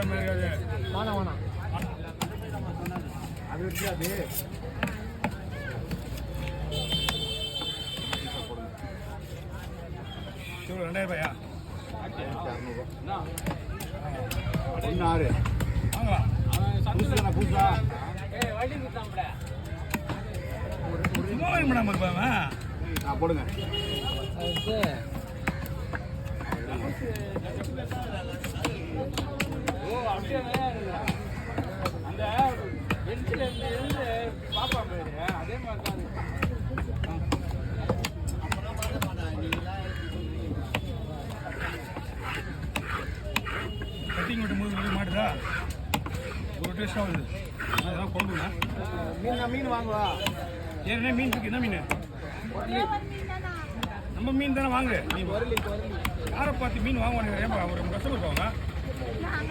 வேணாம் அது இருக்காது. எவ்வளோ 2000 ஒன்று 6 வாங்கலாம். புதுசா சும்மா மேடம் இருப்பாங்க. போடுங்க. அந்த பென்சில் இருந்து பாப்பா போயிரு அதே மாதிரி தான் கட்டிங் விட்டு முழுக்க மாட்டுதா ஒரு டேஸ்ட் ஆகுது. அதெல்லாம் குழம்புங்க. மீன் வாங்குவா. ஏற்கனவே மீன் இருக்கு. என்ன மீன்? நம்ம மீன் தானே வாங்க. நீ யாரை பார்த்து மீன் வாங்குவாங்க? ஏன்பா ஒரு கஷ்டப்பட்டுவாங்க.